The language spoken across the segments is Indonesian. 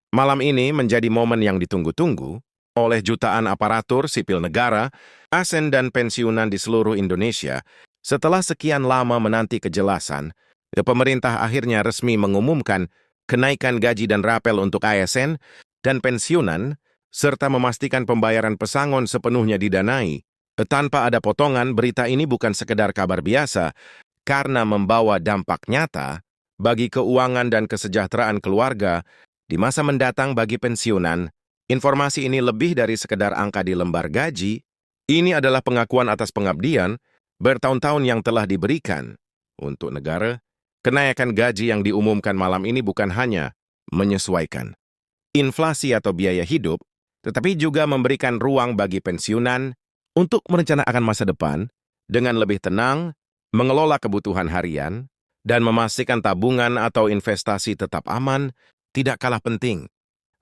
Malam ini menjadi momen yang ditunggu-tunggu oleh jutaan aparatur sipil negara, ASN dan pensiunan di seluruh Indonesia. Setelah sekian lama menanti kejelasan, pemerintah akhirnya resmi mengumumkan kenaikan gaji dan rapel untuk ASN dan pensiunan, serta memastikan pembayaran pesangon sepenuhnya didanai. Tanpa ada potongan, berita ini bukan sekedar kabar biasa, karena membawa dampak nyata bagi keuangan dan kesejahteraan keluarga di masa mendatang bagi pensiunan. Informasi ini lebih dari sekedar angka di lembar gaji. Ini adalah pengakuan atas pengabdian bertahun-tahun yang telah diberikan untuk negara. Kenaikan gaji yang diumumkan malam ini bukan hanya menyesuaikan inflasi atau biaya hidup, tetapi juga memberikan ruang bagi pensiunan untuk merencanakan masa depan dengan lebih tenang, mengelola kebutuhan harian, dan memastikan tabungan atau investasi tetap aman. Tidak kalah penting,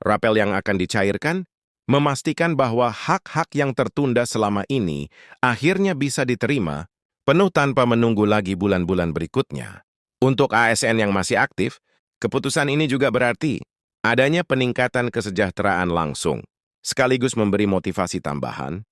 rapel yang akan dicairkan memastikan bahwa hak-hak yang tertunda selama ini akhirnya bisa diterima penuh tanpa menunggu lagi bulan-bulan berikutnya. Untuk ASN yang masih aktif, keputusan ini juga berarti adanya peningkatan kesejahteraan langsung, sekaligus memberi motivasi tambahan.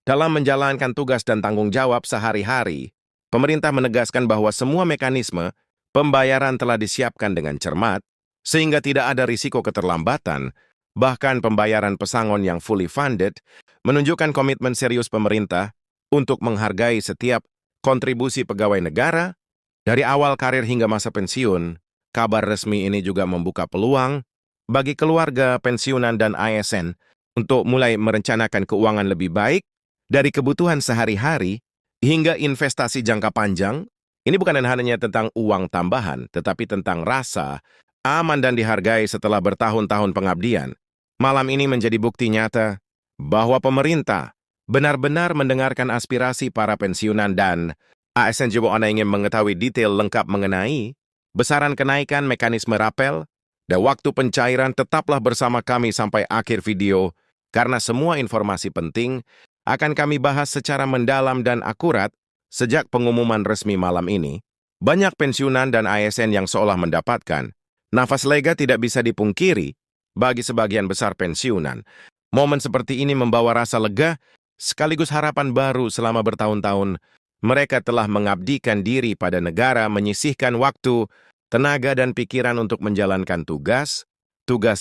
Dalam menjalankan tugas dan tanggung jawab sehari-hari, pemerintah menegaskan bahwa semua mekanisme pembayaran telah disiapkan dengan cermat, sehingga tidak ada risiko keterlambatan. Bahkan pembayaran pesangon yang fully funded menunjukkan komitmen serius pemerintah untuk menghargai setiap kontribusi pegawai negara. Dari awal karir hingga masa pensiun, kabar resmi ini juga membuka peluang bagi keluarga pensiunan dan ASN untuk mulai merencanakan keuangan lebih baik dari kebutuhan sehari-hari hingga investasi jangka panjang. Ini bukan hanya tentang uang tambahan, tetapi tentang rasa aman dan dihargai setelah bertahun-tahun pengabdian. Malam ini menjadi bukti nyata bahwa pemerintah benar-benar mendengarkan aspirasi para pensiunan dan ASN. Jika Anda ingin mengetahui detail lengkap mengenai besaran kenaikan, mekanisme rapel, dan waktu pencairan, tetaplah bersama kami sampai akhir video, karena semua informasi penting akan kami bahas secara mendalam dan akurat. Sejak pengumuman resmi malam ini, banyak pensiunan dan ASN yang seolah mendapatkan nafas lega. Tidak bisa dipungkiri, bagi sebagian besar pensiunan, momen seperti ini membawa rasa lega sekaligus harapan baru. Selama bertahun-tahun, mereka telah mengabdikan diri pada negara, menyisihkan waktu, tenaga, dan pikiran untuk menjalankan tugas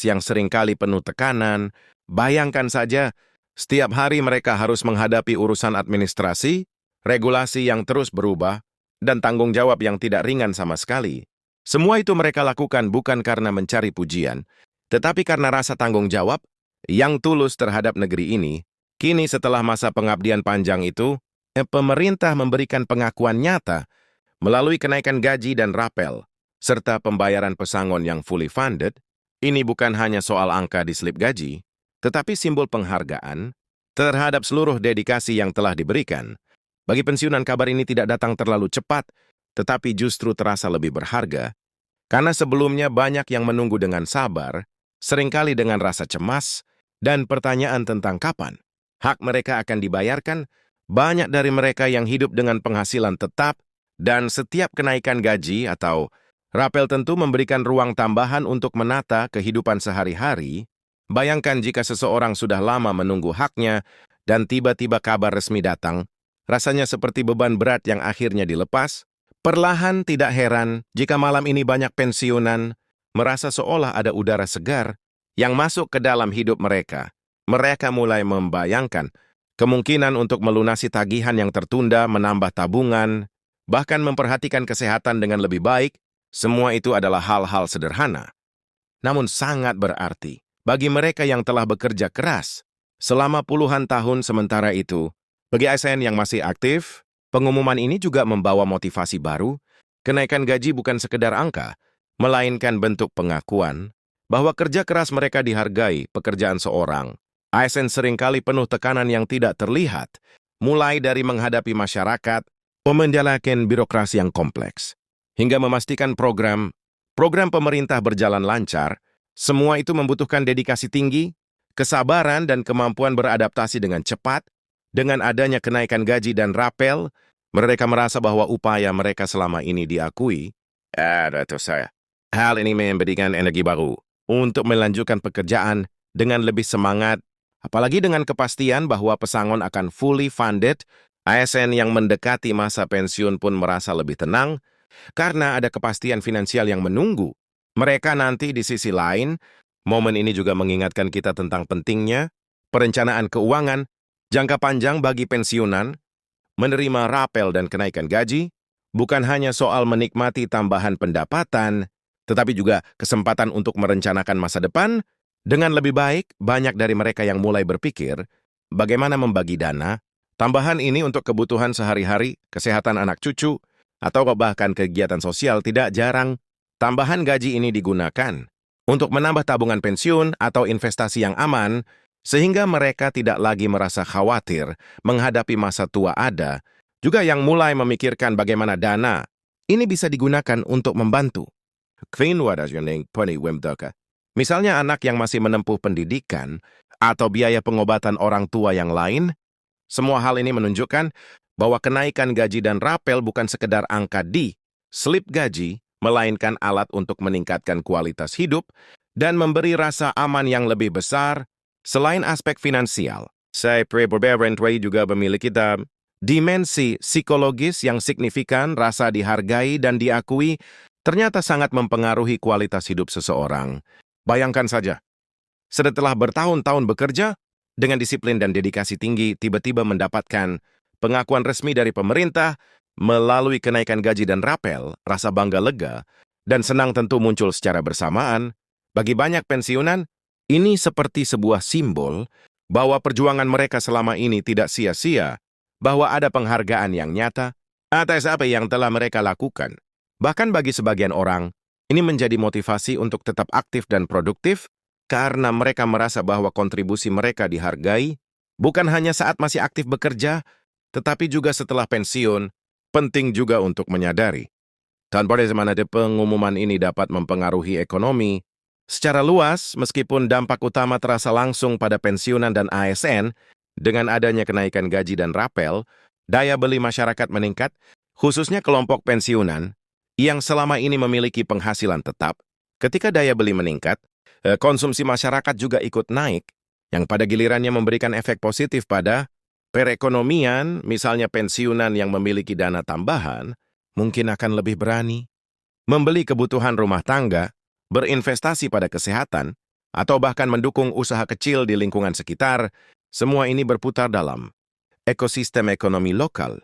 yang seringkali penuh tekanan. Bayangkan saja, setiap hari mereka harus menghadapi urusan administrasi, regulasi yang terus berubah, dan tanggung jawab yang tidak ringan sama sekali. Semua itu mereka lakukan bukan karena mencari pujian, tetapi karena rasa tanggung jawab yang tulus terhadap negeri ini. Kini setelah masa pengabdian panjang itu, pemerintah memberikan pengakuan nyata melalui kenaikan gaji dan rapel, serta pembayaran pesangon yang fully funded. Ini bukan hanya soal angka di slip gaji, tetapi simbol penghargaan terhadap seluruh dedikasi yang telah diberikan. Bagi pensiunan, kabar ini tidak datang terlalu cepat, tetapi justru terasa lebih berharga. Karena sebelumnya banyak yang menunggu dengan sabar, seringkali dengan rasa cemas, dan pertanyaan tentang kapan hak mereka akan dibayarkan. Banyak dari mereka yang hidup dengan penghasilan tetap, dan setiap kenaikan gaji atau rapel tentu memberikan ruang tambahan untuk menata kehidupan sehari-hari. Bayangkan jika seseorang sudah lama menunggu haknya, dan tiba-tiba kabar resmi datang. Rasanya seperti beban berat yang akhirnya dilepas. Perlahan tidak heran jika malam ini banyak pensiunan merasa seolah ada udara segar yang masuk ke dalam hidup mereka. Mereka mulai membayangkan kemungkinan untuk melunasi tagihan yang tertunda, menambah tabungan, bahkan memperhatikan kesehatan dengan lebih baik. Semua itu adalah hal-hal sederhana, namun sangat berarti bagi mereka yang telah bekerja keras selama puluhan tahun. Sementara itu, bagi ASN yang masih aktif, pengumuman ini juga membawa motivasi baru. Kenaikan gaji bukan sekedar angka, melainkan bentuk pengakuan bahwa kerja keras mereka dihargai. Pekerjaan seorang ASN seringkali penuh tekanan yang tidak terlihat, mulai dari menghadapi masyarakat, menjalankan birokrasi yang kompleks, hingga memastikan program pemerintah berjalan lancar. Semua itu membutuhkan dedikasi tinggi, kesabaran, dan kemampuan beradaptasi dengan cepat. Dengan adanya kenaikan gaji dan rapel, mereka merasa bahwa upaya mereka selama ini diakui. Hal ini memberikan energi baru untuk melanjutkan pekerjaan dengan lebih semangat, apalagi dengan kepastian bahwa pesangon akan fully funded. ASN yang mendekati masa pensiun pun merasa lebih tenang karena ada kepastian finansial yang menunggu. Mereka nanti di sisi lain, momen ini juga mengingatkan kita tentang pentingnya perencanaan keuangan jangka panjang bagi pensiunan. Menerima rapel dan kenaikan gaji bukan hanya soal menikmati tambahan pendapatan, tetapi juga kesempatan untuk merencanakan masa depan dengan lebih baik. Banyak dari mereka yang mulai berpikir bagaimana membagi dana tambahan ini untuk kebutuhan sehari-hari, kesehatan anak cucu, atau bahkan kegiatan sosial. Tidak jarang, tambahan gaji ini digunakan untuk menambah tabungan pensiun atau investasi yang aman, sehingga mereka tidak lagi merasa khawatir menghadapi masa tua. Ada juga yang mulai memikirkan bagaimana dana ini bisa digunakan untuk membantu. Misalnya anak yang masih menempuh pendidikan atau biaya pengobatan orang tua yang lain. Semua hal ini menunjukkan bahwa kenaikan gaji dan rapel bukan sekedar angka di slip gaji, melainkan alat untuk meningkatkan kualitas hidup dan memberi rasa aman yang lebih besar. Selain aspek finansial, saya Pre-Beberentway juga memiliki dimensi psikologis yang signifikan. Rasa dihargai dan diakui ternyata sangat mempengaruhi kualitas hidup seseorang. Bayangkan saja, setelah bertahun-tahun bekerja, dengan disiplin dan dedikasi tinggi, tiba-tiba mendapatkan pengakuan resmi dari pemerintah melalui kenaikan gaji dan rapel. Rasa bangga, lega, dan senang tentu muncul secara bersamaan. Bagi banyak pensiunan, ini seperti sebuah simbol bahwa perjuangan mereka selama ini tidak sia-sia, bahwa ada penghargaan yang nyata atas apa yang telah mereka lakukan. Bahkan bagi sebagian orang, ini menjadi motivasi untuk tetap aktif dan produktif, karena mereka merasa bahwa kontribusi mereka dihargai, bukan hanya saat masih aktif bekerja, tetapi juga setelah pensiun. Penting juga untuk menyadari, tanpa bagaimana pengumuman ini dapat mempengaruhi ekonomi secara luas. Meskipun dampak utama terasa langsung pada pensiunan dan ASN, dengan adanya kenaikan gaji dan rapel, daya beli masyarakat meningkat, khususnya kelompok pensiunan yang selama ini memiliki penghasilan tetap. Ketika daya beli meningkat, konsumsi masyarakat juga ikut naik, yang pada gilirannya memberikan efek positif pada perekonomian. Misalnya pensiunan yang memiliki dana tambahan mungkin akan lebih berani membeli kebutuhan rumah tangga, berinvestasi pada kesehatan, atau bahkan mendukung usaha kecil di lingkungan sekitar. Semua ini berputar dalam ekosistem ekonomi lokal,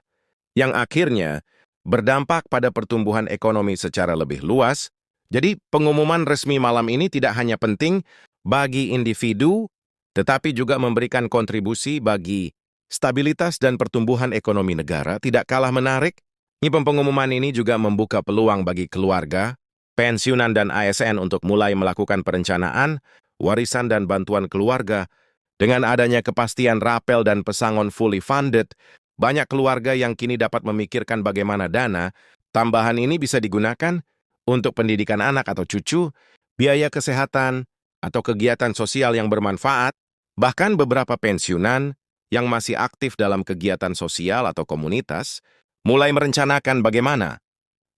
yang akhirnya berdampak pada pertumbuhan ekonomi secara lebih luas. Jadi, pengumuman resmi malam ini tidak hanya penting bagi individu, tetapi juga memberikan kontribusi bagi stabilitas dan pertumbuhan ekonomi negara. Tidak kalah menarik, pengumuman ini juga membuka peluang bagi keluarga, pensiunan dan ASN untuk mulai melakukan perencanaan, warisan dan bantuan keluarga. Dengan adanya kepastian rapel dan pesangon fully funded, banyak keluarga yang kini dapat memikirkan bagaimana dana tambahan ini bisa digunakan untuk pendidikan anak atau cucu, biaya kesehatan, atau kegiatan sosial yang bermanfaat. Bahkan beberapa pensiunan yang masih aktif dalam kegiatan sosial atau komunitas mulai merencanakan bagaimana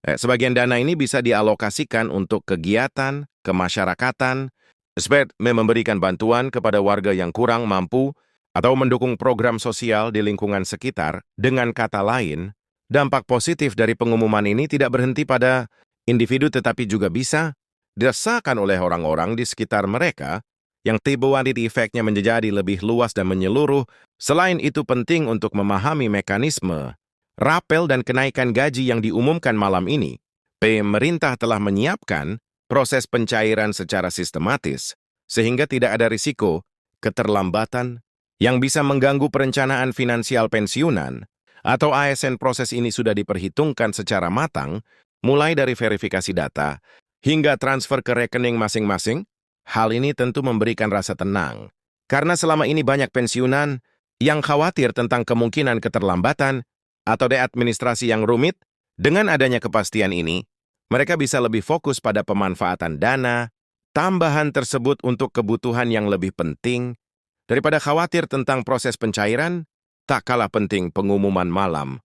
sebagian dana ini bisa dialokasikan untuk kegiatan kemasyarakatan, seperti memberikan bantuan kepada warga yang kurang mampu atau mendukung program sosial di lingkungan sekitar. Dengan kata lain, dampak positif dari pengumuman ini tidak berhenti pada individu, tetapi juga bisa dirasakan oleh orang-orang di sekitar mereka, yang tiba-tiba efeknya menjadi lebih luas dan menyeluruh. Selain itu, penting untuk memahami mekanisme rapel dan kenaikan gaji yang diumumkan malam ini. Pemerintah telah menyiapkan proses pencairan secara sistematis, sehingga tidak ada risiko keterlambatan yang bisa mengganggu perencanaan finansial pensiunan atau ASN. Proses ini sudah diperhitungkan secara matang, mulai dari verifikasi data hingga transfer ke rekening masing-masing. Hal ini tentu memberikan rasa tenang, karena selama ini banyak pensiunan yang khawatir tentang kemungkinan keterlambatan atau administrasi yang rumit. Dengan adanya kepastian ini, mereka bisa lebih fokus pada pemanfaatan dana tambahan tersebut untuk kebutuhan yang lebih penting daripada khawatir tentang proses pencairan. Tak kalah penting, pengumuman malam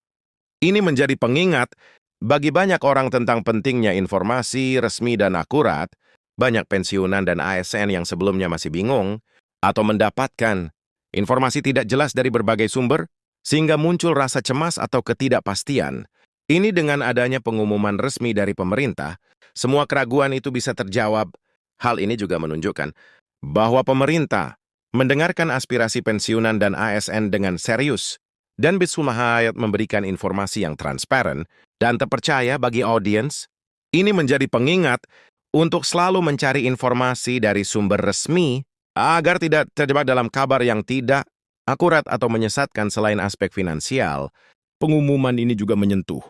ini menjadi pengingat bagi banyak orang tentang pentingnya informasi resmi dan akurat Banyak pensiunan dan ASN yang sebelumnya masih bingung atau mendapatkan informasi tidak jelas dari berbagai sumber, sehingga muncul rasa cemas atau ketidakpastian. Ini dengan adanya pengumuman resmi dari pemerintah, semua keraguan itu bisa terjawab. Hal ini juga menunjukkan bahwa pemerintah mendengarkan aspirasi pensiunan dan ASN dengan serius dan berusaha memberikan informasi yang transparan dan terpercaya bagi audiens. Ini menjadi pengingat untuk selalu mencari informasi dari sumber resmi agar tidak terjebak dalam kabar yang tidak akurat atau menyesatkan. Selain aspek finansial, pengumuman ini juga menyentuh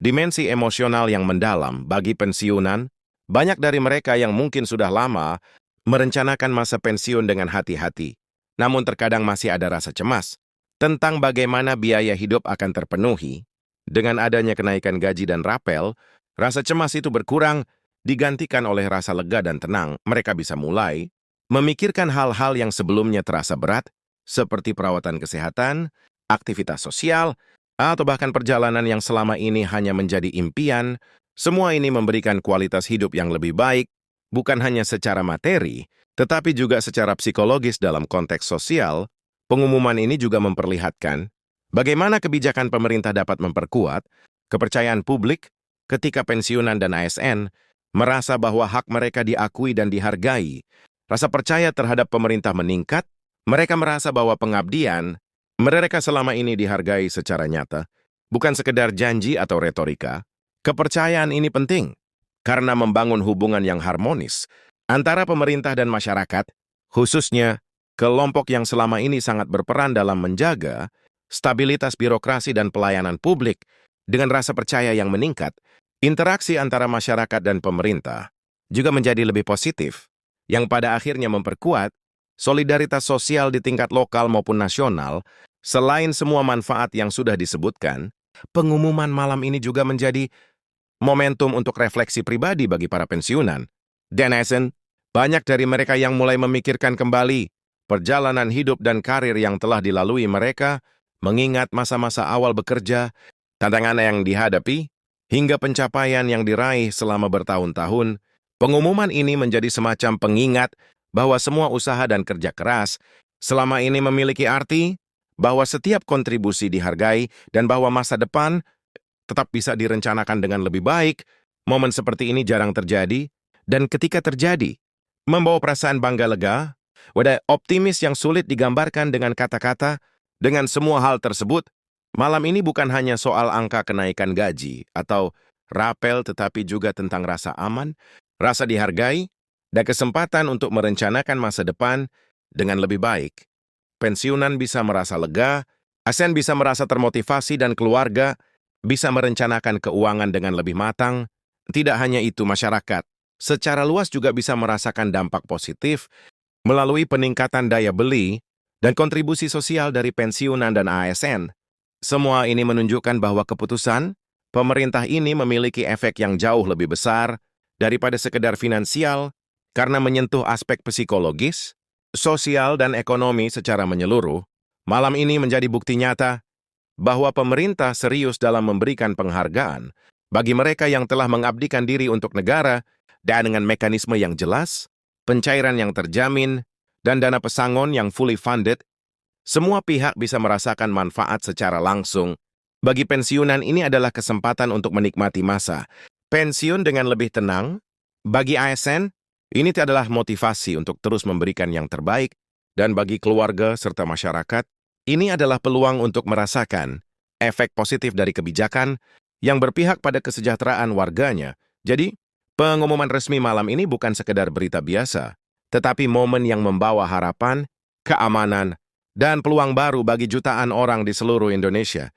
dimensi emosional yang mendalam bagi pensiunan. Banyak dari mereka yang mungkin sudah lama merencanakan masa pensiun dengan hati-hati, namun terkadang masih ada rasa cemas tentang bagaimana biaya hidup akan terpenuhi. Dengan adanya kenaikan gaji dan rapel, rasa cemas itu berkurang, digantikan oleh rasa lega dan tenang. Mereka bisa mulai memikirkan hal-hal yang sebelumnya terasa berat, seperti perawatan kesehatan, aktivitas sosial, atau bahkan perjalanan yang selama ini hanya menjadi impian. Semua ini memberikan kualitas hidup yang lebih baik, bukan hanya secara materi, tetapi juga secara psikologis. Dalam konteks sosial, pengumuman ini juga memperlihatkan bagaimana kebijakan pemerintah dapat memperkuat kepercayaan publik ketika pensiunan dan ASN merasa bahwa hak mereka diakui dan dihargai. Rasa percaya terhadap pemerintah meningkat, mereka merasa bahwa pengabdian mereka selama ini dihargai secara nyata, bukan sekedar janji atau retorika. Kepercayaan ini penting karena membangun hubungan yang harmonis antara pemerintah dan masyarakat, khususnya kelompok yang selama ini sangat berperan dalam menjaga stabilitas birokrasi dan pelayanan publik. Dengan rasa percaya yang meningkat, interaksi antara masyarakat dan pemerintah juga menjadi lebih positif, yang pada akhirnya memperkuat solidaritas sosial di tingkat lokal maupun nasional. Selain semua manfaat yang sudah disebutkan, pengumuman malam ini juga menjadi momentum untuk refleksi pribadi bagi para pensiunan dan ASN. Banyak dari mereka yang mulai memikirkan kembali perjalanan hidup dan karir yang telah dilalui mereka, mengingat masa-masa awal bekerja, tantangan yang dihadapi, hingga pencapaian yang diraih selama bertahun-tahun. Pengumuman ini menjadi semacam pengingat bahwa semua usaha dan kerja keras selama ini memiliki arti, bahwa setiap kontribusi dihargai, dan bahwa masa depan tetap bisa direncanakan dengan lebih baik. Momen seperti ini jarang terjadi, dan ketika terjadi, membawa perasaan bangga lega, wadah optimis yang sulit digambarkan dengan kata-kata. Dengan semua hal tersebut, malam ini bukan hanya soal angka kenaikan gaji atau rapel, tetapi juga tentang rasa aman, rasa dihargai, dan kesempatan untuk merencanakan masa depan dengan lebih baik. Pensiunan bisa merasa lega, ASN bisa merasa termotivasi, dan keluarga bisa merencanakan keuangan dengan lebih matang. Tidak hanya itu, masyarakat secara luas juga bisa merasakan dampak positif melalui peningkatan daya beli dan kontribusi sosial dari pensiunan dan ASN. Semua ini menunjukkan bahwa keputusan pemerintah ini memiliki efek yang jauh lebih besar daripada sekedar finansial, karena menyentuh aspek psikologis, sosial, dan ekonomi secara menyeluruh. Malam ini menjadi bukti nyata bahwa pemerintah serius dalam memberikan penghargaan bagi mereka yang telah mengabdikan diri untuk negara, dan dengan mekanisme yang jelas, pencairan yang terjamin, dan dana pesangon yang fully funded, semua pihak bisa merasakan manfaat secara langsung. Bagi pensiunan, ini adalah kesempatan untuk menikmati masa pensiun dengan lebih tenang. Bagi ASN, ini adalah motivasi untuk terus memberikan yang terbaik, dan bagi keluarga serta masyarakat, ini adalah peluang untuk merasakan efek positif dari kebijakan yang berpihak pada kesejahteraan warganya. Jadi, pengumuman resmi malam ini bukan sekedar berita biasa, tetapi momen yang membawa harapan, keamanan, dan peluang baru bagi jutaan orang di seluruh Indonesia.